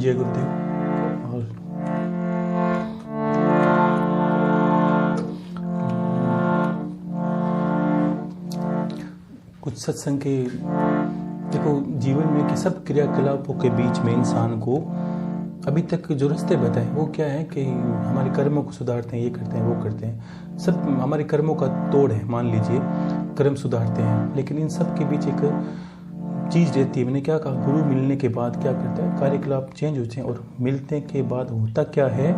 जय गुरुदेव। और कुछ सत्संग के देखो जीवन में कि सब क्रियाकलापों के बीच में इंसान को अभी तक जो रास्ते बताए वो क्या है कि हमारे कर्मों को सुधारते हैं, ये करते हैं, वो करते हैं, सब हमारे कर्मों का तोड़ है। मान लीजिए कर्म सुधारते हैं, लेकिन इन सब के बीच एक चीज़ रहती है। मैंने क्या कहा, गुरु मिलने के बाद क्या करता है, कार्यकलाप चेंज होते हैं और मिलने के बाद होता क्या है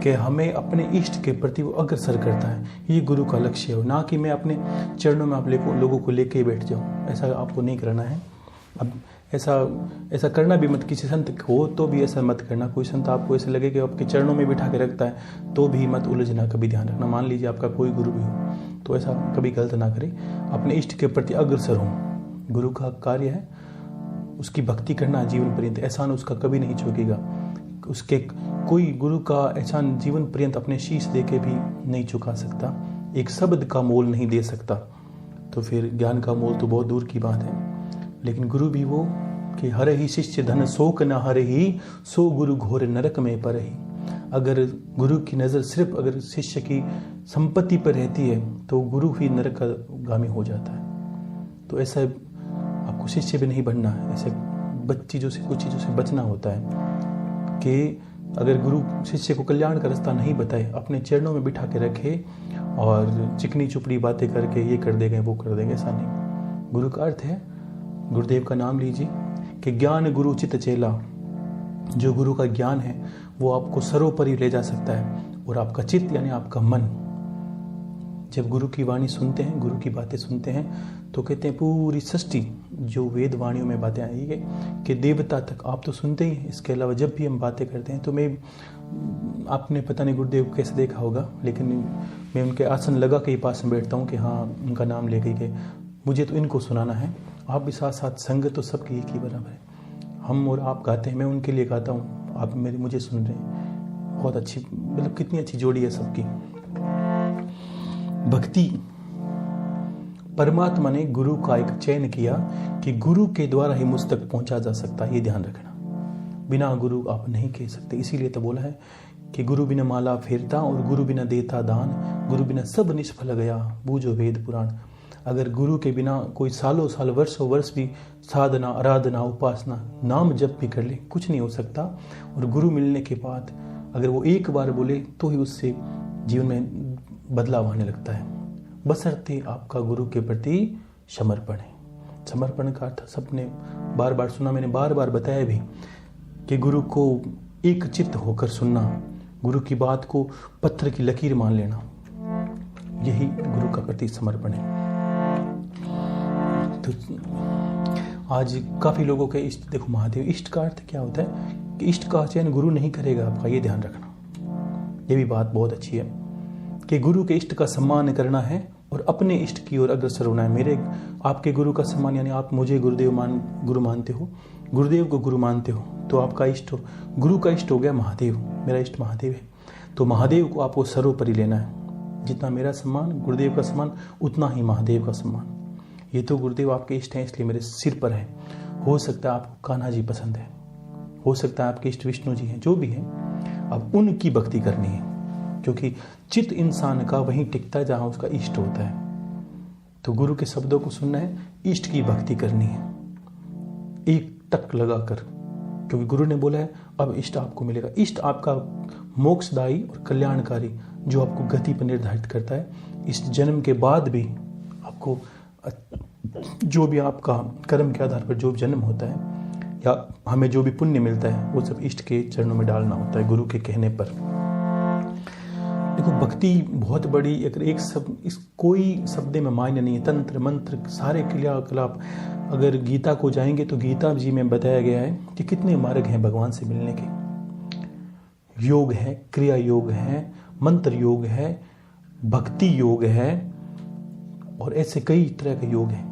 कि हमें अपने इष्ट के प्रति वो अग्रसर करता है। ये गुरु का लक्ष्य है, ना कि मैं अपने चरणों में आप लोगों को लेके ही बैठ जाऊँ। ऐसा आपको नहीं करना है। अब ऐसा करना भी मत, किसी संत हो तो भी ऐसा मत करना। कोई संत आपको ऐसे लगे कि आपके चरणों में बिठा के रखता है तो भी मत उलझना, कभी ध्यान रखना। मान लीजिए आपका कोई गुरु भी हो तो ऐसा कभी गलत ना करें, अपने इष्ट के प्रति अग्रसर हो। गुरु का कार्य है उसकी भक्ति करना जीवन पर्यंत, एहसान उसका कभी नहीं चूकेगा। उसके कोई गुरु का एहसान जीवन पर्यंत अपने शीश दे के भी नहीं चुका सकता, एक शब्द का मोल नहीं दे सकता। तो फिर ज्ञान का मोल तो बहुत दूर की बात है। लेकिन गुरु भी वो कि हर ही शिष्य धन शोक न हर ही, सो गुरु घोर नरक में पर ही। अगर गुरु की नज़र सिर्फ अगर शिष्य की संपत्ति पर रहती है तो गुरु ही नरक का गामी हो जाता है। तो ऐसा आपको शिष्य भी नहीं बनना है। ऐसे कुछ चीज़ों से बचना होता है कि अगर गुरु शिष्य को कल्याण का रास्ता नहीं बताए, अपने चरणों में बिठा के रखे और चिकनी चुपड़ी बातें करके ये कर देंगे वो कर देंगे, ऐसा नहीं। गुरु का अर्थ है, गुरुदेव का नाम लीजिए कि ज्ञान गुरु चित चेला। जो गुरु का ज्ञान है वो आपको सरोपरि ले जा सकता है। और आपका चित्त यानी आपका मन, जब गुरु की वाणी सुनते हैं, गुरु की बातें सुनते हैं तो कहते हैं पूरी सृष्टि जो वेद वाणियों में बातें आई है कि देवता तक आप तो सुनते ही हैं। इसके अलावा जब भी हम बातें करते हैं तो आपने पता नहीं गुरुदेव को कैसे देखा होगा, लेकिन मैं उनके आसन लगा के ही पास में बैठता हूँ कि हाँ उनका नाम ले गई कि मुझे तो इनको सुनाना है। आप भी साथ साथ, संग तो सबकी एक ही बराबर है। हम और आप गाते हैं, मैं उनके लिए गाता हूँ, आप मुझे सुन रहे हैं। बहुत अच्छी, मतलब कितनी अच्छी जोड़ी है सबकी। भक्ति, परमात्मा ने गुरु का एक चयन किया कि गुरु के द्वारा ही मुझ तक पहुंचा जा सकता है। ये ध्यान रखना, बिना गुरु आप नहीं कह सकते। इसीलिए तो बोला है कि गुरु बिना माला फेरता और गुरु बिना देता दान, गुरु बिना सब निष्फल गया बूझो वेद पुराण। अगर गुरु के बिना कोई सालों साल वर्षों वर्ष भी साधना, आराधना, उपासना, नाम जप भी कर ले, कुछ नहीं हो सकता। और गुरु मिलने के बाद अगर वो एक बार बोले तो ही उससे जीवन में बदलाव आने लगता है। बशर्ते आपका गुरु के प्रति समर्पण है। समर्पण का अर्थ सबने बार बार सुना, मैंने बार बार बताया भी कि गुरु को एक चित्त होकर सुनना, गुरु की बात को पत्थर की लकीर मान लेना, यही गुरु का प्रति समर्पण है। तो आज काफ़ी लोगों के इष्ट, देखो महादेव, इष्ट का अर्थ क्या होता है कि इष्ट का चयन गुरु नहीं करेगा आपका, ये ध्यान रखना। ये भी बात बहुत अच्छी है कि गुरु के इष्ट का सम्मान करना है और अपने इष्ट की ओर अग्रसर होना है। मेरे आपके गुरु का सम्मान, यानी आप मुझे गुरु मानते हो, गुरुदेव को गुरु मानते हो, तो आपका इष्ट हो, गुरु का इष्ट हो गया महादेव। मेरा इष्ट महादेव है, तो महादेव को आपको सर्वोपरि लेना है। जितना मेरा सम्मान, गुरुदेव का सम्मान, उतना ही महादेव का सम्मान। ये तो गुरुदेव आपके इष्ट हैं इसलिए मेरे सिर पर है। हो सकता है आपको कान्हा जी पसंद है, हो सकता है आपके इष्ट विष्णु जी हैं, जो भी हैं, अब उनकी भक्ति करनी है। क्योंकि चित्त इंसान का वहीं टिकता है जहां उसका इष्ट होता है। तो गुरु के शब्दों को सुनना है, इष्ट की भक्ति करनी है एक टक लगाकर, क्योंकि गुरु ने बोला है अब इष्ट आपको मिलेगा। इष्ट आपका मोक्षदायी और कल्याणकारी, जो आपको गति पर निर्धारित करता है। इस जन्म के बाद भी आपको जो भी आपका कर्म के आधार पर जो जन्म होता है या हमें जो भी पुण्य मिलता है वो सब इष्ट के चरणों में डालना होता है गुरु के कहने पर। देखो भक्ति बहुत बड़ी, अगर एक सब इस कोई शब्द में मायने नहीं है। तंत्र मंत्र सारे क्रियाकलाप, अगर गीता को जाएंगे तो गीता जी में बताया गया है कि कितने मार्ग हैं भगवान से मिलने के। योग है, क्रिया योग है, मंत्र योग है, भक्ति योग है, और ऐसे कई तरह के योग हैं।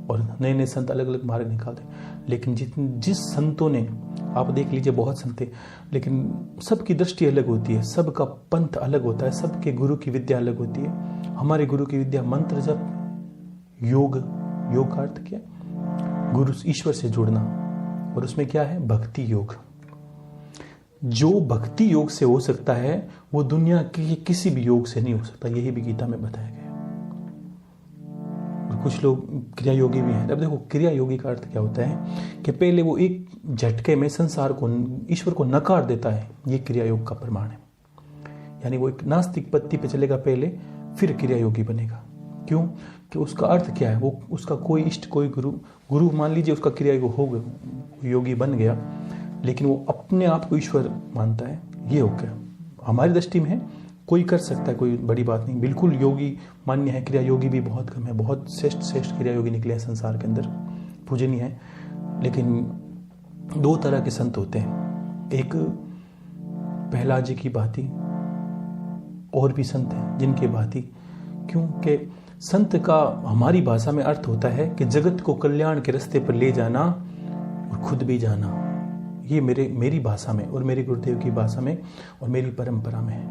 और नए नए संत अलग अलग मार्ग निकालते हैं। लेकिन जिस संतों ने, आप देख लीजिए बहुत संत हैं, लेकिन सबकी दृष्टि अलग होती है, सबका पंथ अलग होता है, सबके गुरु की विद्या अलग होती है। हमारे गुरु की विद्या मंत्र जप, योग का अर्थ क्या? गुरु ईश्वर से जुड़ना, और उसमें क्या है? भक्ति योग। जो भक्ति योग से हो सकता है वो दुनिया के किसी भी योग से नहीं हो सकता, यही भी गीता में बताया गया। और कुछ लोग क्रिया योगी भी हैं। अब देखो, क्रिया योगी का अर्थ क्या होता है कि पहले वो एक झटके में संसार को, ईश्वर को नकार देता है, ये क्रिया योग का प्रमाण है। यानी वो एक नास्तिक पत्ती पे चलेगा पहले, फिर क्रिया योगी बनेगा। क्यों? कि उसका अर्थ क्या है? वो उसका कोई इष्ट, कोई गुरु मान लीजिए उसका क्रिया योगी बन गया, लेकिन वो अपने आप को ईश्वर मानता है, ये हो गया। हमारी दृष्टि में है, कोई कर सकता है, कोई बड़ी बात नहीं, बिल्कुल योगी मान्य है। क्रिया योगी भी बहुत कम है, बहुत श्रेष्ठ क्रिया योगी निकले हैं संसार के अंदर, पूजनीय है। लेकिन दो तरह के संत होते हैं, एक प्रहलाद जी की भांति, और भी संत हैं जिनके भांति। क्योंकि संत का हमारी भाषा में अर्थ होता है कि जगत को कल्याण के रास्ते पर ले जाना और खुद भी जाना। ये मेरी भाषा में और मेरे गुरुदेव की भाषा में और मेरी परंपरा में है।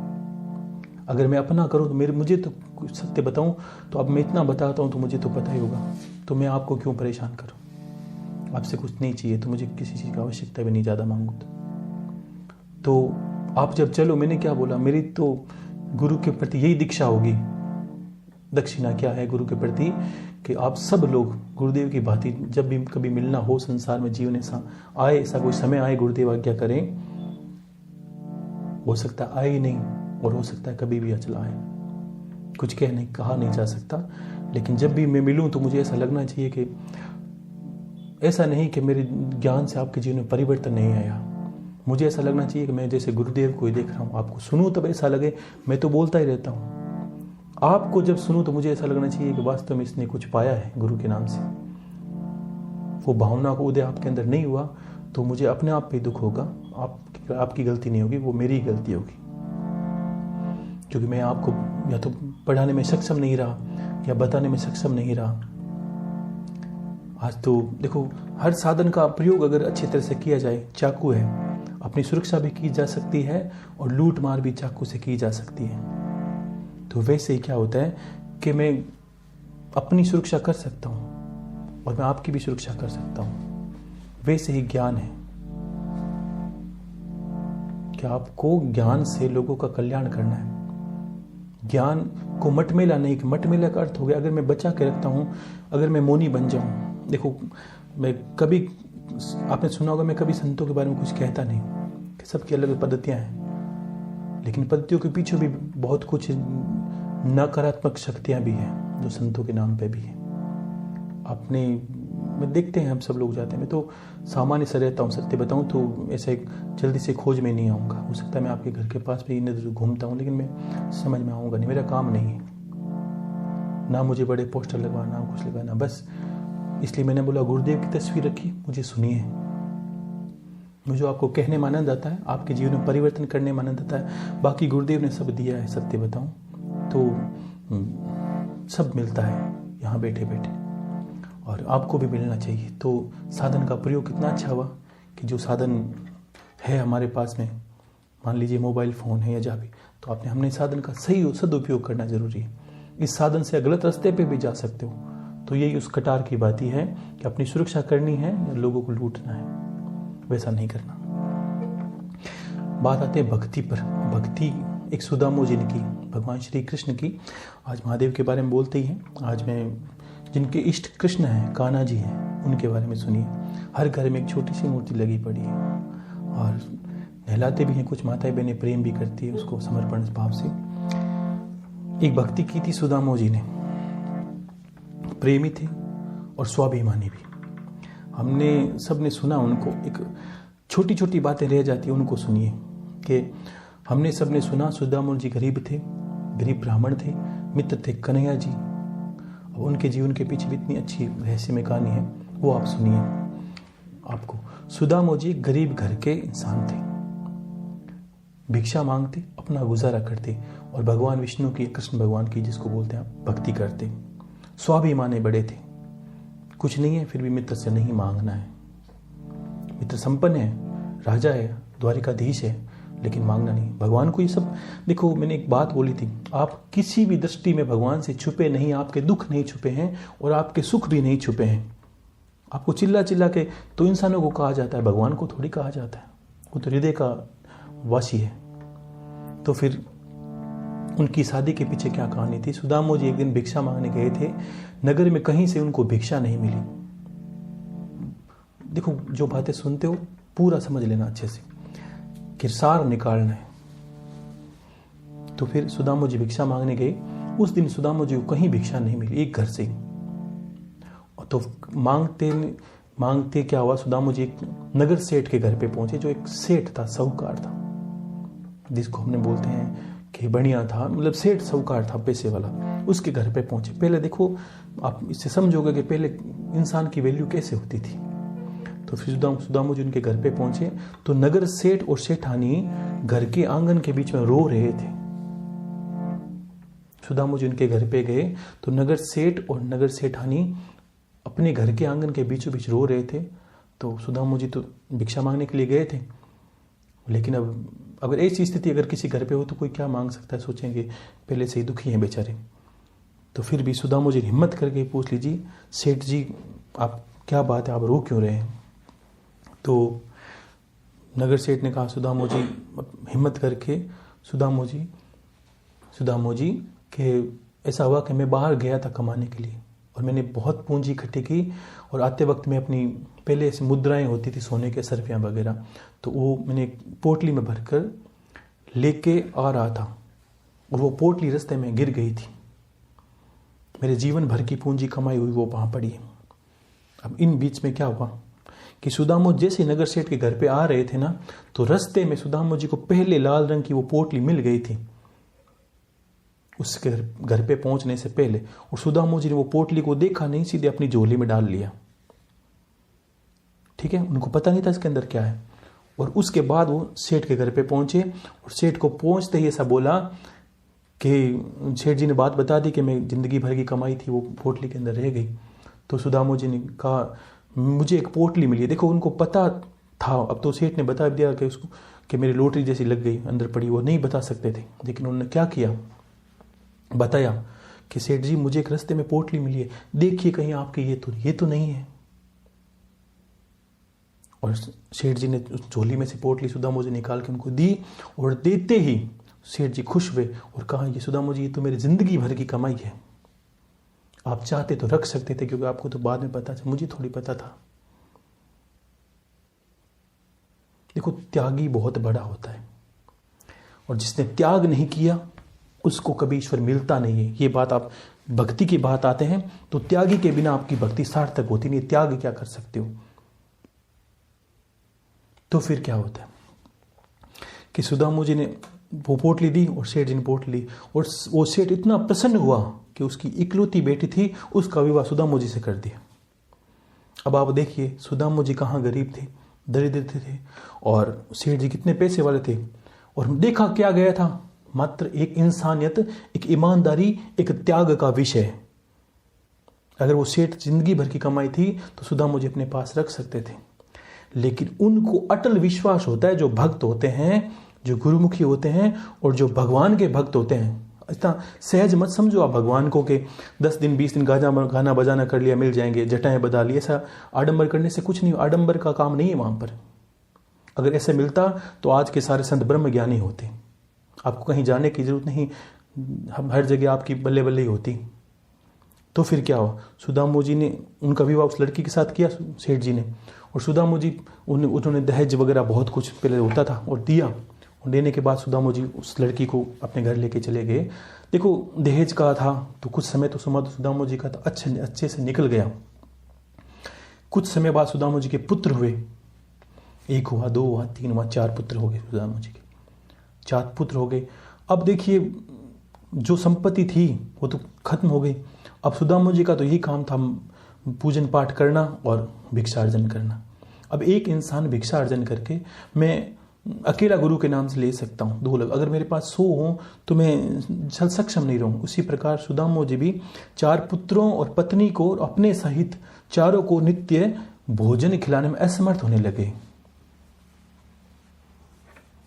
अगर मैं अपना करूं तो मुझे तो सत्य बताऊं तो अब मैं इतना बताता हूं तो मुझे तो पता ही होगा, तो मैं आपको क्यों परेशान करूं? आपसे कुछ नहीं चाहिए तो मुझे किसी चीज़ की आवश्यकता भी नहीं, ज़्यादा मांगू तो आप जब चलो, मैंने क्या बोला, मेरी तो गुरु के प्रति यही दीक्षा होगी। दक्षिणा क्या है गुरु के प्रति? कि आप सब लोग गुरुदेव की भांति जब भी कभी मिलना हो संसार में, जीवन ऐसा आए, ऐसा कोई समय आए, गुरुदेव आज्ञा करें, हो सकता आए ही नहीं और हो सकता है कभी भी अचला आए, कुछ कहा नहीं जा सकता। लेकिन जब भी मैं मिलूं तो मुझे ऐसा लगना चाहिए कि ऐसा नहीं कि मेरे ज्ञान से आपके जीवन में परिवर्तन नहीं आया। मुझे ऐसा लगना चाहिए कि मैं जैसे गुरुदेव को ही देख रहा हूँ, आपको सुनूं तब ऐसा लगे मैं तो बोलता ही रहता हूँ। आपको जब सुनूं तो मुझे ऐसा लगना चाहिए कि वास्तव में इसने कुछ पाया है गुरु के नाम से। वो भावना को उदय आपके अंदर नहीं हुआ तो मुझे अपने आप पे दुख होगा। आपकी गलती नहीं होगी, वो मेरी गलती होगी, क्योंकि मैं आपको या तो पढ़ाने में सक्षम नहीं रहा या बताने में सक्षम नहीं रहा। आज तो देखो, हर साधन का प्रयोग अगर अच्छी तरह से किया जाए, चाकू है, अपनी सुरक्षा भी की जा सकती है और लूट मार भी चाकू से की जा सकती है। तो वैसे ही क्या होता है कि मैं अपनी सुरक्षा कर सकता हूँ और मैं आपकी भी सुरक्षा कर सकता हूँ। वैसे ही ज्ञान है कि आपको ज्ञान से लोगों का कल्याण करना है। ज्ञान को मटमेला नहीं, कि मटमेला का अर्थ हो गया अगर मैं बचा के रखता हूँ, अगर मैं मौनी बन जाऊँ। देखो, मैं कभी, आपने सुना होगा, मैं कभी संतों के बारे में कुछ कहता नहीं कि सबकी अलग पद्धतियाँ हैं, लेकिन पद्धतियों के पीछे भी बहुत कुछ नकारात्मक शक्तियाँ भी हैं जो संतों के नाम पे भी है। आपने मैं देखते हैं, हम सब लोग जाते हैं, मैं तो सामान्य से रहता हूँ, सत्य बताऊँ तो ऐसे जल्दी से खोज में नहीं आऊँगा। हो सकता है मैं आपके घर के पास भी इधर घूमता हूँ, लेकिन मैं समझ में आऊँगा नहीं, मेरा काम नहीं है। ना मुझे बड़े पोस्टर लगवाना, कुछ लगाना, बस इसलिए मैंने बोला गुरुदेव की तस्वीर रखी, मुझे सुनिए। मुझे आपको कहने में आनंद आता है, आपके जीवन में परिवर्तन करने में आनंद आता है। बाकी गुरुदेव ने सब दिया है, सत्य बताऊँ तो सब मिलता है यहाँ बैठे बैठे, और आपको भी मिलना चाहिए। तो साधन का प्रयोग कितना अच्छा हुआ कि जो साधन है हमारे पास में, मान लीजिए मोबाइल फ़ोन है या जहाँ भी, तो हमने साधन का सही सदुपयोग करना जरूरी है। इस साधन से गलत रास्ते पे भी जा सकते हो, तो यही उस कटार की बात ही है कि अपनी सुरक्षा करनी है या लोगों को लूटना है, वैसा नहीं करना। बात आते हैं भक्ति पर। भक्ति एक सुदामो जी ने की, भगवान श्री कृष्ण की। आज महादेव के बारे में बोलते ही हैं, आज मैं जिनके इष्ट कृष्ण हैं, कान्हा जी हैं, उनके बारे में सुनिए। हर घर में एक छोटी सी मूर्ति लगी पड़ी है और नहलाते भी हैं, कुछ माताएं बहनें प्रेम भी करती है उसको समर्पण भाव से। एक भक्ति की थी सुदामो जी ने, प्रेमी थे और स्वाभिमानी भी। हमने सबने सुना उनको, एक छोटी छोटी बातें रह जाती है, उनको सुनिए। कि हमने सबने सुना सुदामो जी गरीब थे, गरीब ब्राह्मण थे, मित्र थे कन्हैया जी। अब उनके जीवन के पीछे भी इतनी अच्छी रहस्यमय कहानी है, वो आप सुनिए। आपको सुदामो जी गरीब घर के इंसान थे, भिक्षा मांगते, अपना गुजारा करते और भगवान विष्णु की, कृष्ण भगवान की जिसको बोलते हैं, भक्ति करते। स्वाभिमानी बड़े थे, कुछ नहीं है फिर भी मित्र से नहीं मांगना है। मित्र संपन्न है, राजा है, द्वारिकाधीश है, लेकिन मांगना नहीं। भगवान को ये सब, देखो मैंने एक बात बोली थी, आप किसी भी दृष्टि में भगवान से छुपे नहीं, आपके दुख नहीं छुपे हैं और आपके सुख भी नहीं छुपे हैं। आपको चिल्ला चिल्ला के तो इंसानों को कहा जाता है, भगवान को थोड़ी कहा जाता है, वो तो हृदय का वासी है। तो फिर उनकी शादी के पीछे क्या कहानी थी। सुदामा जी एक दिन भिक्षा मांगने गए थे, नगर में कहीं से उनको भिक्षा नहीं मिली। देखो, जो बातें सुनते हो पूरा समझ लेना अच्छे से, कि सार निकालना है। तो फिर सुदामा जी भिक्षा मांगने गए। उस दिन सुदामा जी को कहीं भिक्षा नहीं मिली, एक घर से। तो मांगते मांगते क्या हुआ, सुदामा जी एक नगर सेठ के घर पे पहुंचे, जो एक सेठ था, साहूकार था, जिसको हमने बोलते हैं कि बढ़िया था, मतलब सेठ साहूकार था, पैसे वाला। उसके घर पे पहुंचे। पहले देखो, आप इससे समझोगे कि पहले इंसान की वैल्यू कैसे होती थी। तो फिर सुदामा जी उनके घर पे पहुंचे तो नगर सेठ और सेठानी घर के आंगन के बीच में रो रहे थे। सुदामा जी उनके घर पे गए तो नगर सेठ और नगर सेठानी अपने घर के आंगन के बीचों बीच रो रहे थे। तो सुदामा जी तो भिक्षा मांगने के लिए गए थे, लेकिन अब अगर ऐसी स्थिति अगर किसी घर पे हो तो कोई क्या मांग सकता है, सोचेंगे पहले से ही दुखी हैं बेचारे। तो फिर भी सुदामा जी हिम्मत करके पूछ लीजिए, सेठ जी आप क्या बात है, आप रो क्यों रहे हैं। तो नगर सेठ ने कहा, सुदामा जी हिम्मत करके, सुदामा जी कि ऐसा हुआ कि मैं बाहर गया था कमाने के लिए और मैंने बहुत पूंजी इकट्ठी की, और आते वक्त में अपनी पहले ऐसी मुद्राएं होती थी सोने के, सरफियाँ वगैरह, तो वो मैंने पोटली में भरकर लेके आ रहा था और वो पोटली रास्ते में गिर गई थी। मेरे जीवन भर की पूंजी कमाई हुई वो वहाँ पड़ी है। अब इन बीच में क्या हुआ कि सुदामा जैसे नगर सेठ के घर पे आ रहे थे ना, तो रास्ते में सुदामा जी को पहले लाल रंग की वो पोटली मिल गई थी उसके घर पे पहुंचने से पहले, और सुदामा जी ने वो पोटली को देखा नहीं, सीधे अपनी झोली में डाल लिया। ठीक है, उनको पता नहीं था इसके अंदर क्या है। और उसके बाद वो सेठ के घर पे पहुंचे और सेठ को पहुंचते ही ऐसा बोला कि सेठ जी ने बात बता दी कि मैं जिंदगी भर की कमाई थी वो पोटली के अंदर रह गई। तो सुदामा जी ने कहा, मुझे एक पोटली मिली है। देखो, उनको पता था, अब तो सेठ ने बता दिया कि उसको कि मेरी लॉटरी जैसी लग गई अंदर पड़ी। वो नहीं बता सकते थे, लेकिन उन्होंने क्या किया, बताया कि सेठ जी मुझे एक रास्ते में पोटली मिली है, देखिए कहीं आपके ये तो नहीं है। और सेठ जी ने उस झोली में से पोटली सुदामा जी निकाल के उनको दी, और देते ही सेठ जी खुश हुए और कहा, ये सुदामा जी ये तो मेरी जिंदगी भर की कमाई है, आप चाहते तो रख सकते थे, क्योंकि आपको तो बाद में पता था, मुझे थोड़ी पता था। देखो, त्यागी बहुत बड़ा होता है, और जिसने त्याग नहीं किया उसको कभी ईश्वर मिलता नहीं है। ये बात, आप भक्ति की बात आते हैं तो त्यागी के बिना आपकी भक्ति सार्थक होती नहीं। त्याग क्या कर सकते हो। तो फिर क्या होता है कि सुदामा जी ने वो पोटली दी और सेठ जी ने पोटली ली, और वो सेठ इतना प्रसन्न हुआ कि उसकी इकलौती बेटी थी, उसका विवाह सुदामा जी से कर दिया। अब आप देखिए, सुदामा जी कहाँ गरीब थे, दरिद्र थे, और सेठ जी कितने पैसे वाले थे। और देखा क्या गया था, मात्र एक इंसानियत, एक ईमानदारी, एक त्याग का विषय। अगर वो सेठ जिंदगी भर की कमाई थी तो सुदामा जी अपने पास रख सकते थे, लेकिन उनको अटल विश्वास होता है, जो भक्त होते हैं, जो गुरुमुखी होते हैं और जो भगवान के भक्त होते हैं। इतना सहज मत समझो आप भगवान को कि 10 दिन 20 दिन गाना बजाना कर लिया, मिल जाएंगे, जटाएं बजा ली। ऐसा आडंबर करने से कुछ नहीं, आडंबर का काम नहीं है वहां पर। अगर ऐसे मिलता तो आज के सारे संत ब्रह्म ज्ञानी होते। आपको कहीं जाने की जरूरत नहीं, हर जगह आपकी बल्ले बल्ले ही होती। तो फिर क्या हुआ, सुदामा जी ने उनका विवाह उस लड़की के साथ किया, सेठ जी ने। और सुदामा जी उन्होंने दहेज वगैरह बहुत कुछ पहले होता था और दिया, और देने के बाद सुदामा जी उस लड़की को अपने घर लेके चले गए। देखो, दहेज का था तो कुछ समय तो सुदामा जी का तो अच्छे से निकल गया। कुछ समय बाद सुदामा जी के पुत्र हुए, 1 हुआ, 2 हुआ, 3 हुआ, 4 पुत्र हो गए सुदामा जी के, 4 पुत्र हो गए। अब देखिए, जो संपत्ति थी वो तो खत्म हो गई। अब सुदामा जी का तो यही काम था, पूजन पाठ करना और भिक्षार्जन करना। अब एक इंसान भिक्षार्जन करके मैं अकेला गुरु के नाम से ले सकता हूँ, 2 लोग, अगर मेरे पास 100 हो तो मैं सक्षम नहीं रहूँ। उसी प्रकार सुदामा जी भी 4 पुत्रों और पत्नी को अपने सहित चारों को नित्य भोजन खिलाने में असमर्थ होने लगे।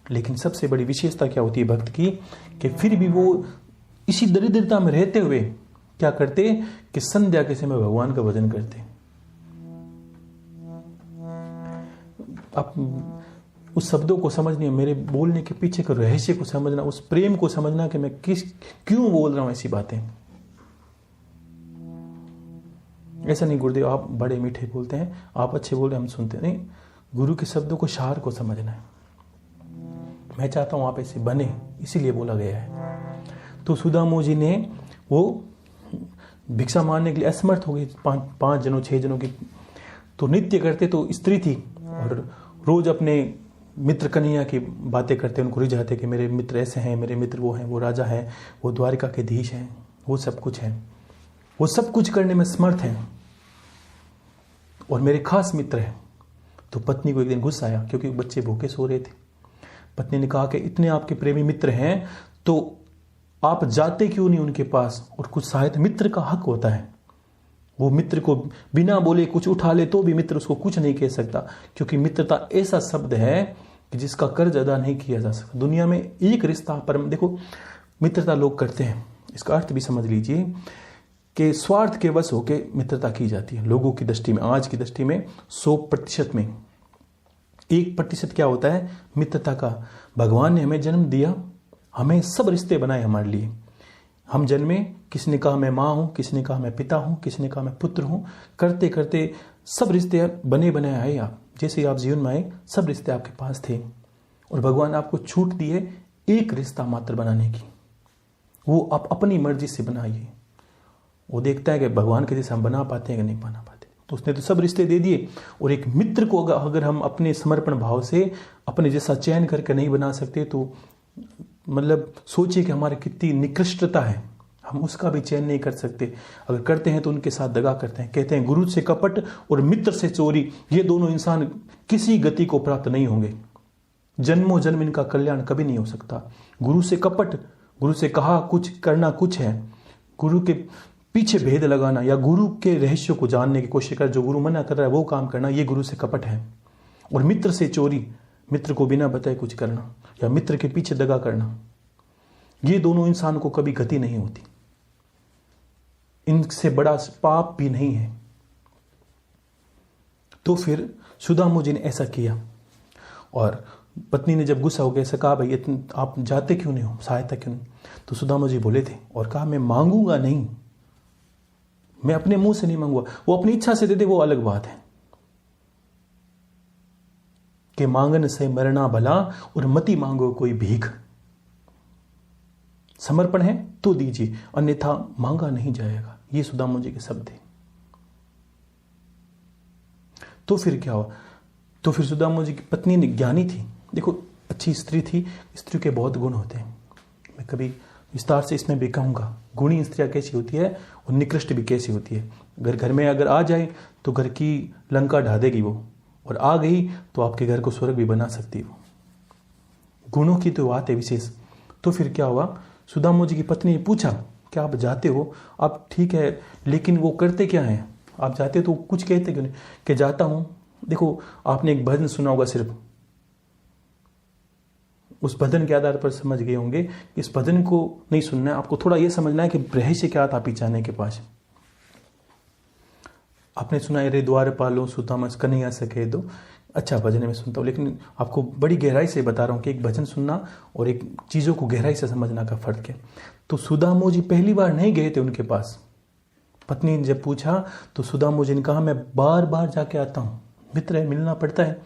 लेकिन सबसे बड़ी विशेषता क्या होती है भक्त की, कि फिर भी वो इसी दरिद्रता में रहते हुए क्या करते कि संध्या के समय भगवान का भजन करते। आप उस शब्दों को समझनी, मेरे बोलने के पीछे के रहस्य को समझना, उस प्रेम को समझना कि मैं क्यों बोल रहा हूं ऐसी बातें। ऐसा नहीं गुरुदेव आप बड़े मीठे बोलते हैं, आप अच्छे बोल रहे हैं, हम सुनते नहीं। गुरु के शब्दों को सार को समझना है। मैं चाहता हूं आप ऐसे बने, इसीलिए बोला गया है। तो सुदामो जी ने वो भिक्षा मारने के लिए असमर्थ हो गए, 5 जनों 6 जनों की तो नृत्य करते, तो स्त्री थी और रोज अपने मित्र कन्हैया की बातें करते, उनको रिझाते कि मेरे मित्र ऐसे हैं, मेरे मित्र वो हैं, वो राजा है, वो द्वारिका के धीश हैं, वो सब कुछ है, वो सब कुछ करने में समर्थ हैं और मेरे खास मित्र हैं। तो पत्नी को एक दिन गुस्सा आया, क्योंकि बच्चे भूखे सो रहे थे। पत्नी ने कहा कि इतने आपके प्रेमी मित्र हैं तो आप जाते क्यों नहीं उनके पास और कुछ सहायता। मित्र का हक होता है, वो मित्र को बिना बोले कुछ उठा ले तो भी मित्र उसको कुछ नहीं कह सकता, क्योंकि मित्रता ऐसा शब्द है कि जिसका कर्ज अदा नहीं किया जा सकता। दुनिया में एक रिश्ता परम, देखो मित्रता लोग करते हैं, इसका अर्थ भी समझ लीजिए कि स्वार्थ के वश होकर मित्रता की जाती है लोगों की दृष्टि में। आज की दृष्टि में 100% में 1% क्या होता है मित्रता का। भगवान ने हमें जन्म दिया, हमें सब रिश्ते बनाए हमारे लिए। हम जन्मे, किसी ने कहा मैं माँ हूँ, किसी ने कहा मैं पिता हूँ, किसी ने कहा मैं पुत्र हूँ, करते करते सब रिश्ते बने बनाए आए। आप जैसे आप जीवन में आए सब रिश्ते आपके पास थे और भगवान आपको छूट दिए एक रिश्ता मात्र बनाने की, वो आप अपनी मर्जी से बनाइए। वो देखता है कि भगवान के जैसे हम बना पाते हैं कि नहीं बना पाते। तो उसने तो सब रिश्ते दे दिए और एक मित्र को अगर हम अपने समर्पण भाव से अपने जैसा चयन करके नहीं बना सकते तो मतलब सोचिए कि हमारी कितनी निकृष्टता है, हम उसका भी चयन नहीं कर सकते। अगर करते हैं तो उनके साथ दगा करते हैं। कहते हैं गुरु से कपट और मित्र से चोरी, ये दोनों इंसान किसी गति को प्राप्त नहीं होंगे, जन्मों जन्म इनका कल्याण कभी नहीं हो सकता। गुरु से कपट, गुरु से कहा कुछ करना कुछ है, गुरु के पीछे भेद लगाना या गुरु के रहस्यों को जानने की कोशिश कर, जो गुरु मना कर रहा है वो काम करना, ये गुरु से कपट है। और मित्र से चोरी, मित्र को बिना बताए कुछ करना या मित्र के पीछे दगा करना, ये दोनों इंसान को कभी गति नहीं होती। इनसे बड़ा पाप भी नहीं है। तो फिर सुदामो जी ने ऐसा किया और पत्नी ने जब गुस्सा हो गया ऐसा कहा भाई आप जाते क्यों नहीं हो, सहायता क्यों नहीं। तो सुदामो जी बोले थे और कहा मैं मांगूंगा नहीं, मैं अपने मुंह से नहीं मांगूंगा। वो अपनी इच्छा से दे दे वो अलग बात है कि मांगन से मरना भला और मती मांगो कोई भीख। समर्पण है तो दीजिए, अन्यथा मांगा नहीं जाएगा। ये सुदामो जी के शब्द हैं। तो फिर क्या हुआ, तो फिर सुदामो जी की पत्नी ज्ञानी थी, देखो अच्छी स्त्री थी। स्त्री के बहुत गुण होते हैं, मैं कभी विस्तार से इसमें भी कहूंगा गुणी स्त्रियां कैसी होती है और निकृष्ट भी कैसी होती है। अगर घर में अगर आ जाए तो घर की लंका ढा देगी वो, और आ गई तो आपके घर को स्वर्ग भी बना सकती है वो। गुणों की तो बात है विशेष। तो फिर क्या हुआ, सुदामो जी की पत्नी ने पूछा कि आप जाते हो, आप ठीक है लेकिन वो करते क्या हैं, आप जाते तो कुछ कहते क्यों नहीं। कि जाता हूं, देखो आपने एक भजन सुना होगा, सिर्फ उस भजन के आधार पर समझ गए होंगे कि इस भजन को नहीं सुनना है, आपको थोड़ा यह समझना है कि रहस्य क्या था पीछे आने के पास। आपने सुना है रे द्वार पालो सुदामा कन्हैया सके दो, अच्छा भजन में सुनता हूँ, लेकिन आपको बड़ी गहराई से बता रहा हूँ कि एक भजन सुनना और एक चीज़ों को गहराई से समझना का फर्क है। तो सुदामो जी पहली बार नहीं गए थे उनके पास। पत्नी ने जब पूछा तो सुदामो जी ने कहा मैं बार बार जाके आता हूँ, मित्र है मिलना पड़ता है,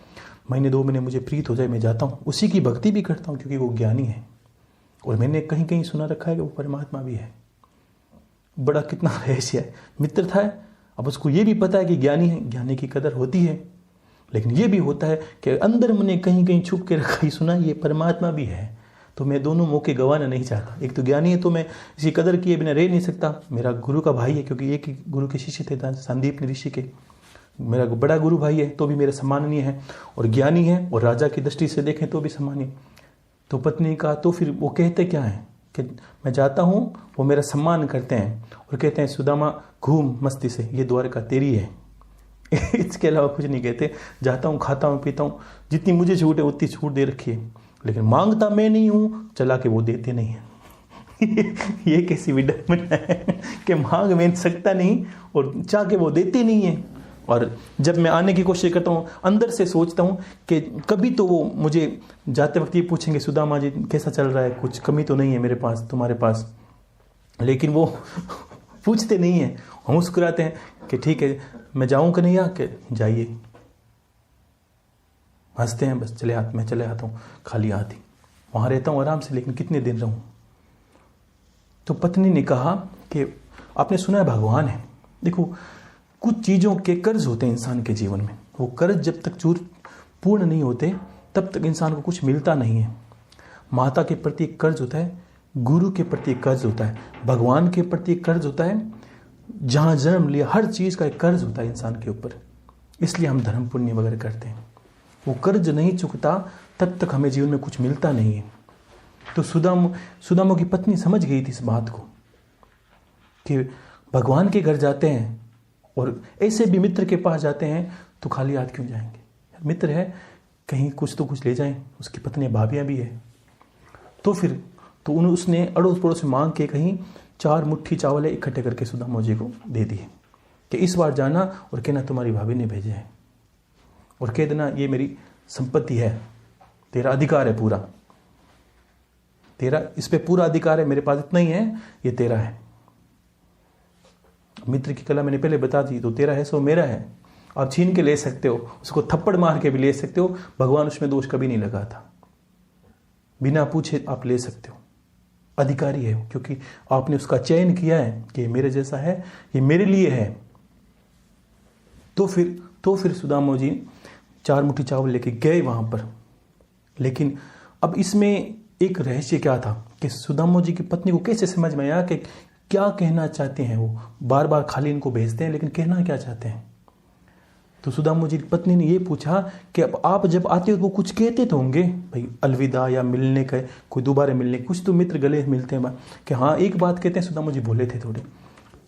महीने 2 महीने मुझे प्रीत हो जाए मैं जाता हूँ, उसी की भक्ति भी करता हूँ क्योंकि वो ज्ञानी है और मैंने कहीं कहीं सुना रखा है कि वो परमात्मा भी है। बड़ा कितना रहस्य है, मित्र था। अब उसको ये भी पता है कि ज्ञानी है, ज्ञानी की कदर होती है, लेकिन ये भी होता है कि अंदर मैंने कहीं कहीं छुप के रखा ही सुना ये परमात्मा भी है। तो मैं दोनों मौके गंवाना नहीं चाहता। एक तो ज्ञानी है तो मैं इसी कदर किए बिना रह नहीं सकता, मेरा गुरु का भाई है क्योंकि एक ही गुरु के शिष्य थे संदीप ऋषि के, मेरा बड़ा गुरु भाई है तो भी मेरा सम्माननीय है, और ज्ञानी है और राजा की दृष्टि से देखें तो भी सम्माननीय। तो पत्नी का तो फिर वो कहते क्या है कि मैं जाता हूँ, वो मेरा सम्मान करते हैं और कहते हैं सुदामा घूम मस्ती से, ये द्वारका तेरी है। इसके अलावा कुछ नहीं कहते। जाता हूँ, खाता हूँ, पीता हूँ, जितनी मुझे छूट है उतनी छूट दे रखी है, लेकिन मांगता मैं नहीं हूँ, चला के वो देते नहीं है। ये कैसी विडंबना है कि मांग मैं सकता नहीं और चाह के वो देते नहीं है, और जब मैं आने की कोशिश करता हूँ अंदर से सोचता हूँ कि कभी तो वो मुझे जाते वक्त ये पूछेंगे, सुदामा जी कैसा चल रहा है, कुछ कमी तो नहीं है मेरे पास, तुम्हारे पास। लेकिन वो पूछते नहीं हैं, हम मुस्कुराते हैं कि ठीक है मैं जाऊँ कि नहीं, आ के जाइए, हंसते हैं, बस मैं चले आता हूँ खाली हाथ ही, वहाँ रहता हूँ आराम से, लेकिन कितने दिन रहूँ। तो पत्नी ने कहा कि आपने सुना है भगवान है, देखो कुछ चीज़ों के कर्ज होते हैं इंसान के जीवन में, वो कर्ज जब तक पूर्ण नहीं होते तब तक इंसान को कुछ मिलता नहीं है। माता के प्रति एक कर्ज होता है, गुरु के प्रति एक कर्ज होता है, भगवान के प्रति एक कर्ज होता है, जहाँ जन्म लिया हर चीज़ का एक कर्ज होता है इंसान के ऊपर। इसलिए हम धर्म पुण्य वगैरह करते हैं, वो कर्ज नहीं चुकता तब तक हमें जीवन में कुछ मिलता नहीं है। तो सुदामा की पत्नी समझ गई थी इस बात को कि भगवान के घर जाते हैं और ऐसे भी मित्र के पास जाते हैं तो खाली हाथ क्यों जाएंगे, मित्र है कहीं कुछ तो कुछ ले जाएं। उसकी पत्नी भाभियाँ भी है। तो उसने अड़ोस पड़ोस में मांग के कहीं 4 मुट्ठी चावल इकट्ठे करके सुदामा जी को दे दिए कि इस बार जाना और कहना तुम्हारी भाभी ने भेजे हैं, और कह देना ये मेरी संपत्ति है, तेरा अधिकार है पूरा, तेरा इस पे पूरा अधिकार है, मेरे पास इतना ही है, ये तेरा है। मित्र की कला मैंने पहले बता दी, तो तेरा है सो मेरा है, आप छीन के ले सकते हो, उसको थप्पड़ मार के भी ले सकते हो, भगवान उसमें दोष कभी नहीं लगा था, बिना पूछे आप ले सकते हो, अधिकारी है क्योंकि आपने उसका चयन किया है कि मेरे जैसा है, ये मेरे लिए है। तो फिर सुदामा जी 4 मुट्ठी चावल लेके गए वहां पर। लेकिन अब इसमें एक रहस्य क्या था कि सुदामा जी की पत्नी को कैसे समझ में आया कि क्या कहना चाहते हैं वो, बार बार खाली इनको भेजते हैं लेकिन कहना क्या चाहते हैं। तो सुदामा जी की पत्नी ने ये पूछा कि अब आप जब आते हो तो कुछ कहते तो होंगे भाई, अलविदा या मिलने का, कोई दोबारा मिलने, कुछ तो मित्र गले मिलते हैं कि हाँ एक बात कहते हैं। सुदामा जी बोले थे थोड़े,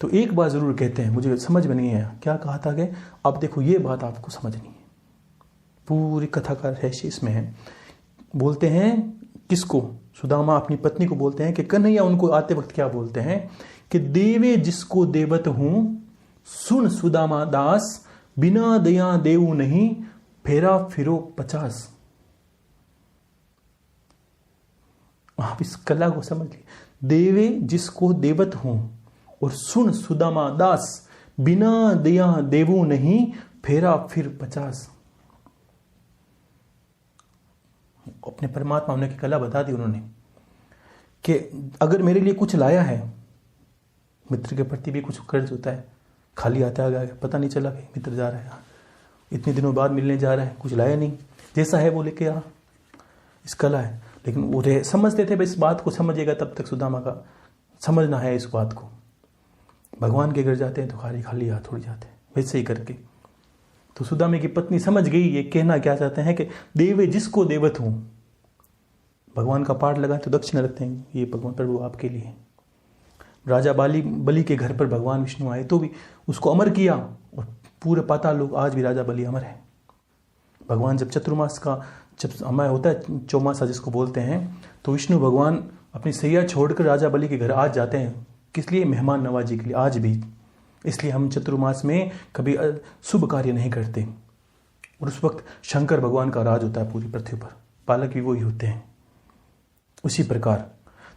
तो एक बात ज़रूर कहते हैं, मुझे समझ में नहीं आया क्या कहा था कि अब देखो ये बात आपको समझनी है, पूरी कथा का रहस्य इसमें है। बोलते हैं किसको, सुदामा अपनी पत्नी को बोलते हैं कि कन्हैया उनको आते वक्त क्या बोलते हैं कि देवे जिसको देवत हूं, सुन सुदामा दास, बिना दया देऊ नहीं, फेरा फिरो 50। आप इस कला को समझ लीजिए, देवे जिसको देवत हूं और सुन सुदामा दास, बिना दया देवू नहीं, फेरा फिर 50। अपने परमात्मा होने की कला बता दी उन्होंने कि अगर मेरे लिए कुछ लाया है, मित्र के प्रति भी कुछ कर्ज होता है, खाली आता गया, पता नहीं चला कि मित्र जा रहा है, इतने दिनों बाद मिलने जा रहा है, कुछ लाया नहीं, जैसा है वो लेके आ, इस कला है। लेकिन वो समझते थे भाई इस बात को समझेगा तब तक सुदामा का समझना है इस बात को। भगवान के घर जाते हैं तो खाली हाथ थोड़ी जाते हैं, वैसे ही करके। तो सुदामा की पत्नी समझ गई ये कहना क्या चाहते हैं कि देवे जिसको देवत हूं, भगवान का पाठ लगाए तो दक्षिणा रखते हैं, ये भगवान प्रभु आपके लिए। राजा बलि के घर पर भगवान विष्णु आए तो भी उसको अमर किया, और पूरे पाताल लोक आज भी राजा बलि अमर है। भगवान जब चतुर्मास का जब समय होता है, चौमासा जिसको बोलते हैं, तो विष्णु भगवान अपनी सैया छोड़कर राजा बलि के घर आज जाते हैं, किस लिए, मेहमान नवाजी के लिए आज भी। इसलिए हम चतुर्मास में कभी शुभ कार्य नहीं करते, और उस वक्त शंकर भगवान का राज होता है पूरी पृथ्वी पर, पालक भी वही होते हैं। उसी प्रकार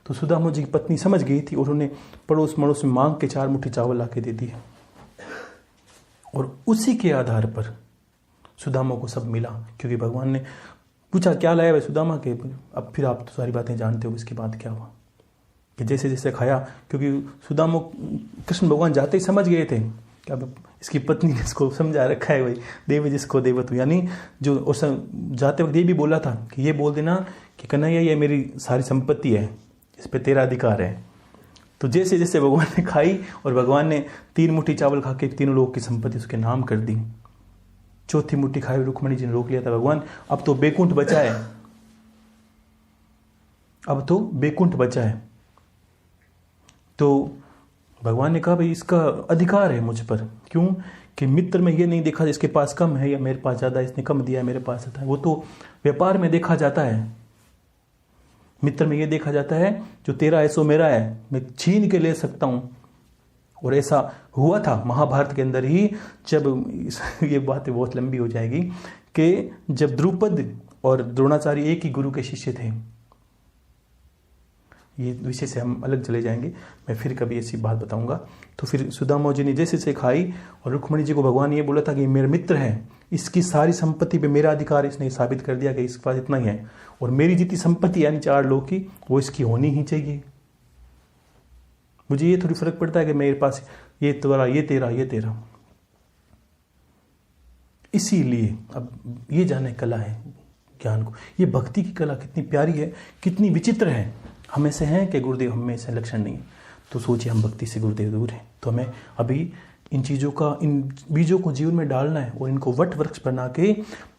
तो सुदामा जी की पत्नी समझ गई थी, और उन्होंने पड़ोस मड़ोस में मांग के 4 मुट्ठी चावल ला के दे दिए, और उसी के आधार पर सुदामा को सब मिला। क्योंकि भगवान ने पूछा क्या लाया भाई सुदामा के, अब फिर आप तो सारी बातें जानते हो इसके बाद क्या हुआ कि जैसे जैसे खाया, क्योंकि सुदामा कृष्ण भगवान जाते ही समझ गए थे कि अब इसकी पत्नी ने इसको समझा रखा है, भाई देव जिसको देवत, यानी जो उस जाते वक्त ये भी बोला था कि ये बोल देना कि कन्हैया ये मेरी सारी संपत्ति है, इस पे तेरा अधिकार है। तो जैसे जैसे भगवान ने खाई, और भगवान ने 3 मुट्ठी चावल खा के तीनों लोग की संपत्ति उसके नाम कर दी। 4थी मुट्ठी खाई रुक्मणी जी ने रोक लिया था, भगवान अब तो बैकुंठ बचा है, अब तो बैकुंठ बचा है। तो भगवान ने कहा भाई इसका अधिकार है मुझ पर, क्यों कि मित्र में ये नहीं देखा इसके पास कम है या मेरे पास ज़्यादा, इसने कम दिया है मेरे पास ज़्यादा है, वो तो व्यापार में देखा जाता है। मित्र में ये देखा जाता है जो तेरा है सो मेरा है, मैं छीन के ले सकता हूँ, और ऐसा हुआ था महाभारत के अंदर ही, जब ये बात बहुत लंबी हो जाएगी, कि जब द्रुपद और द्रोणाचार्य एक ही गुरु के शिष्य थे। ये विषय से हम अलग चले जाएंगे, मैं फिर कभी ऐसी बात बताऊंगा। तो फिर सुदामा जी ने जैसे से खाई, और रुक्मणी जी को भगवान ये बोला था कि मेरा मित्र है, इसकी सारी संपत्ति पे मेरा अधिकार, इसने साबित कर दिया कि इसके पास इतना ही है, और मेरी जितनी संपत्ति यानी 4 लोग की वो इसकी होनी ही चाहिए। मुझे ये थोड़ी फर्क पड़ता है कि मेरे पास ये तुम्हारा, ये तेरा, ये तेरा। इसीलिए अब ये जाने कला है ज्ञान को, ये भक्ति की कला कितनी प्यारी है, कितनी विचित्र है। हम ऐसे हैं कि गुरुदेव हम में ऐसे लक्षण नहीं है, तो सोचिए हम भक्ति से गुरुदेव दूर हैं। तो हमें अभी इन चीज़ों का, इन बीजों को जीवन में डालना है, और इनको वट वृक्ष बना के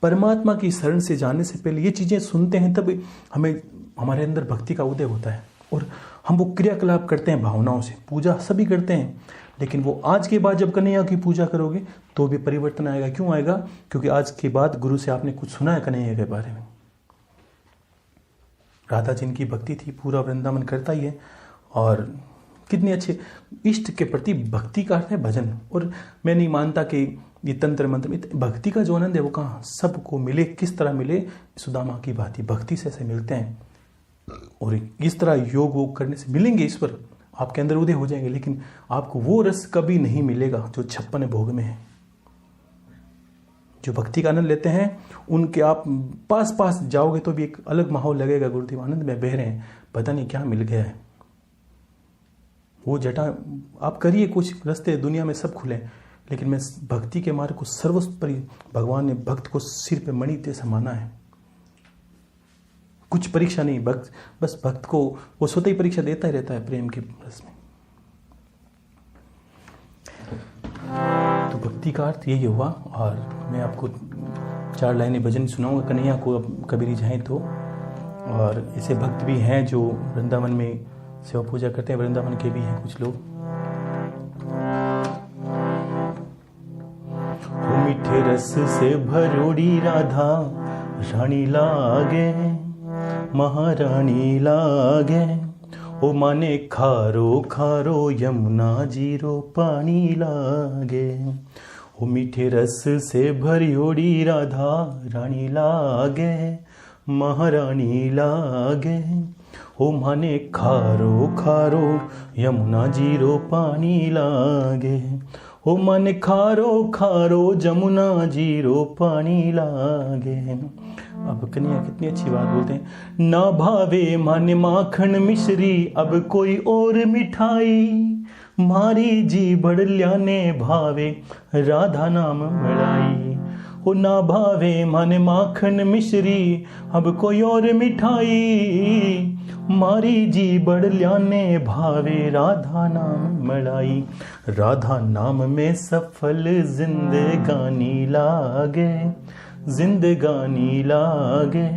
परमात्मा की शरण से जाने से पहले ये चीज़ें सुनते हैं, तब हमें हमारे अंदर भक्ति का उदय होता है, और हम वो क्रियाकलाप करते हैं भावनाओं से। पूजा सभी करते हैं, लेकिन वो आज के बाद जब कन्हैया की पूजा करोगे तो भी परिवर्तन आएगा। क्यों आएगा? क्योंकि आज के बाद गुरु से आपने कुछ सुना है कन्हैया के बारे में। राधा जिनकी भक्ति थी, पूरा वृंदावन करता ही है, और कितने अच्छे इष्ट के प्रति भक्ति का अर्थ है भजन। और मैं नहीं मानता कि ये तंत्र मंत्र, भक्ति का जो आनंद है वो कहाँ सबको मिले, किस तरह मिले? सुदामा की भांति भक्ति से ऐसे मिलते हैं, और इस तरह योग वोग करने से मिलेंगे ईश्वर, आपके अंदर उदय हो जाएंगे। लेकिन आपको वो रस कभी नहीं मिलेगा जो 56 भोग में है। जो भक्ति का आनंद लेते हैं उनके आप पास पास जाओगे तो भी एक अलग माहौल लगेगा, गुरुदेव आनंद में बह रहे हैं, पता नहीं क्या मिल गया है। वो जटा आप करिए, कुछ रास्ते दुनिया में सब खुले, लेकिन मैं भक्ति के मार्ग को सर्वोपरि, भगवान ने भक्त को सिर पे मणि ते समाना है। कुछ परीक्षा नहीं, भक्त बस भक्त को वो स्वतः ही परीक्षा देता ही रहता है प्रेम के रस में। तो भक्ति का अर्थ यही हुआ। और मैं आपको 4 लाइनें भजन सुनाऊंगा कन्हैया को, अब कबीरी जाएं तो। और ऐसे भक्त भी हैं जो वृंदावन में सेवा पूजा करते हैं, वृंदावन के भी हैं कुछ लोग। मीठे रस से भरोड़ी राधा रानी लागे, महारानी लागे, ओ माने खारो खारो यमुना जीरो पानी लागे। ओ मीठे रस से भरियोड़ी राधा रानी लागे, महारानी लागे, ओ माने खारो खारो यमुना जीरो पानी लागे, ओ माने खारो खारो जमुना जीरो पानी लागे। अब कन्हैया कितनी अच्छी बात बोलते हैं, ना भावे माने माखन मिश्री, अब कोई और मिठाई, मारी जी बड़ल्याने भावे राधा नाम मलाई। ओ ना भावे माने माखन मिश्री, अब कोई और मिठाई, मारी जी बड़ल्याने भावे राधा नाम मलाई। राधा नाम में सफल जिंदगानी लागे, जिंदगानी लागे,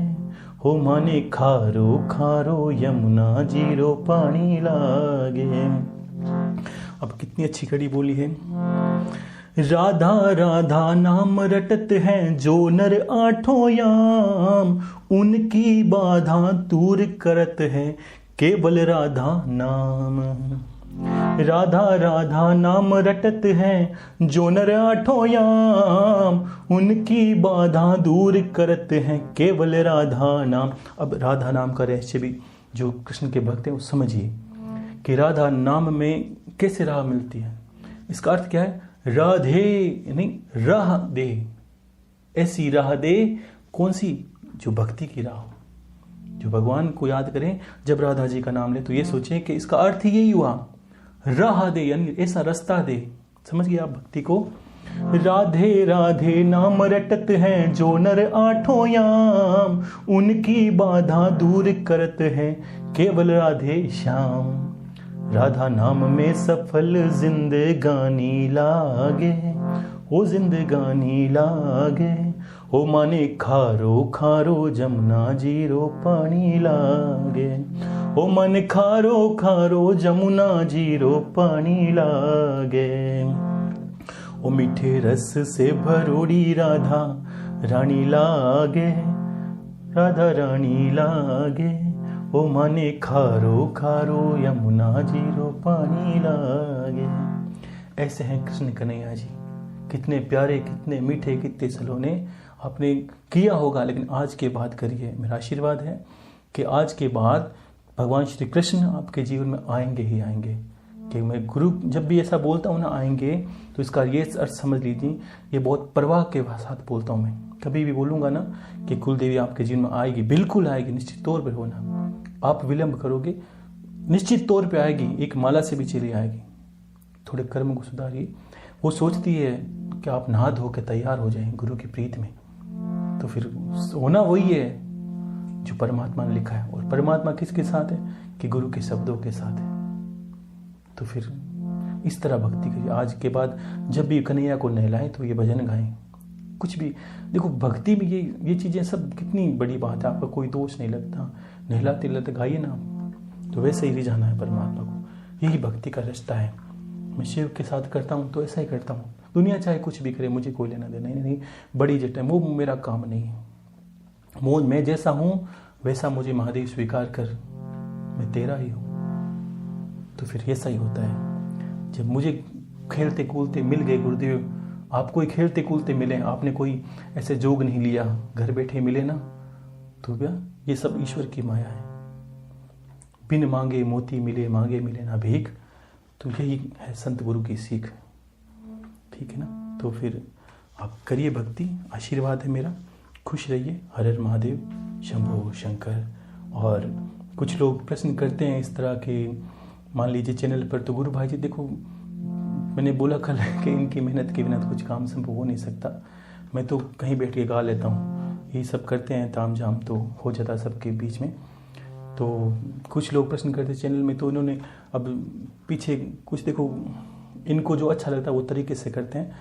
हो माने खारो खारो यमुना जीरो पानी लागे। अब कितनी अच्छी कड़ी बोली है। राधा राधा नाम रटत हैं जो नर 8 याम, उनकी बाधा दूर करत है केवल राधा नाम। राधा राधा नाम रटत हैं जो नर 8 याम, उनकी बाधा दूर करत हैं केवल राधा नाम। अब राधा नाम का रहस्य भी जो कृष्ण के भक्त हैं वो समझिए कि राधा नाम में कैसे राह मिलती है। इसका अर्थ क्या है? राधे नहीं, राह दे, ऐसी राह दे। कौन सी? जो भक्ति की राह, जो भगवान को याद करें। जब राधा जी का नाम ले तो ये सोचें कि इसका अर्थ ही यही हुआ, राह दे यानी ऐसा रास्ता दे। समझ गए आप भक्ति को? राधे राधे नाम रटत हैं जो नर 8 याम, उनकी बाधा दूर करत हैं केवल राधे श्याम। राधा नाम में सफल जिंदगानी लागे, ओ जिंदगानी लागे, ओ माने खारो खारो जमुना जीरो पानी लागे, ओ मन खारो खारो जमुना जीरो पानी लागे। ओ मीठे रस से भरोड़ी राधा रानी लागे, राधा रानी लागे, ओ माने खारो खारो यमुना जीरो पानी लागे। ऐसे हैं कृष्ण कन्हैया जी, कितने प्यारे, कितने मीठे, कितने सलोने। आपने किया होगा, लेकिन आज के बाद करिए। मेरा आशीर्वाद है कि आज के बाद भगवान श्री कृष्ण आपके जीवन में आएंगे ही आएंगे। कि मैं गुरु जब भी ऐसा बोलता हूँ ना आएंगे, तो इसका ये अर्थ समझ लीजिए, ये बहुत परवाह के साथ बोलता हूँ। मैं कभी भी बोलूँगा ना कि कुलदेवी आपके जीवन में आएगी, बिल्कुल आएगी, निश्चित तौर पर होना। आप विलंब करोगे, निश्चित तौर पे आएगी, एक माला से भी चली आएगी। थोड़े कर्म को सुधारिए। वो सोचती है कि आप नहा धो के तैयार हो जाएं गुरु की प्रीत में, तो फिर होना वही है जो परमात्मा ने लिखा है। और परमात्मा किसके साथ है? कि गुरु के शब्दों के साथ है। तो फिर इस तरह भक्ति करिए। आज के बाद जब भी कन्हैया को नहलाएं तो ये भजन गाएं। कुछ भी देखो, भक्ति में ये चीज़ें सब कितनी बड़ी बात है। आपका कोई दोष नहीं लगता, नहलाते नहलाते गाइए ना, तो वैसे ही रिझाना है परमात्मा को। यही भक्ति का रास्ता है। मैं शिव के साथ करता हूँ तो ऐसा ही करता हूँ। दुनिया चाहे कुछ भी करे, मुझे कोई लेना देना नहीं। बड़ी जट है, वो मेरा काम नहीं है। मैं जैसा हूँ वैसा मुझे महादेव स्वीकार कर, मैं तेरा ही हूँ। तो फिर ऐसा ही होता है। जब मुझे खेलते कूदते मिल गए गुरुदेव, आपको ही खेलते कूदते मिले, आपने कोई ऐसे जोग नहीं लिया, घर बैठे मिले ना, तो क्या ये सब ईश्वर की माया है। बिन मांगे मोती मिले, मांगे मिले ना भीख। तो यही है संत गुरु की सीख। ठीक है ना? तो फिर आप करिए भक्ति, आशीर्वाद है मेरा। खुश रहिए। हर हर महादेव, शंभो शंकर। और कुछ लोग प्रश्न करते हैं इस तरह के, मान लीजिए चैनल पर, तो गुरु भाई जी देखो, मैंने बोला कल कि इनकी मेहनत के बिना तो कुछ काम संभव हो नहीं सकता। मैं तो कहीं बैठ के गा लेता हूँ, यही सब करते हैं, ताम झाम तो हो जाता सबके बीच में। तो कुछ लोग प्रश्न करते चैनल में, तो इन्होंने अब पीछे कुछ देखो, इनको जो अच्छा लगता है वो तरीके से करते हैं।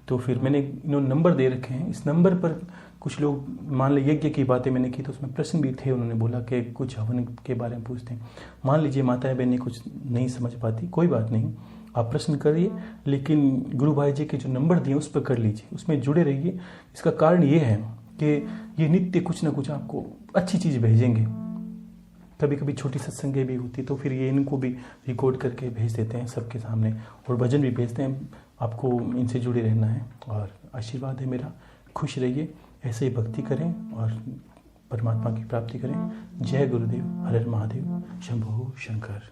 तो फिर मैंने इन्होंने नंबर दे रखे हैं, इस नंबर पर कुछ लोग, मान लीजिए यज्ञ की बातें मैंने की तो उसमें प्रश्न भी थे। उन्होंने बोला कि कुछ हवन के बारे में पूछते हैं। मान लीजिए माताएं बहनें कुछ नहीं समझ पाती, कोई बात नहीं, आप प्रश्न करिए, लेकिन गुरु भाई जी के जो नंबर दिए उस पर कर लीजिए, उसमें जुड़े रहिए। इसका कारण ये है कि ये नित्य कुछ ना कुछ आपको अच्छी चीज़ भेजेंगे। कभी कभी छोटी सत्संगें भी होती, तो फिर ये इनको भी रिकॉर्ड करके भेज देते हैं सबके सामने, और भजन भी भेजते हैं। आपको इनसे जुड़े रहना है, और आशीर्वाद है मेरा। खुश रहिए, ऐसे ही भक्ति करें और परमात्मा की प्राप्ति करें। जय गुरुदेव। हर हर महादेव, शंभो शंकर।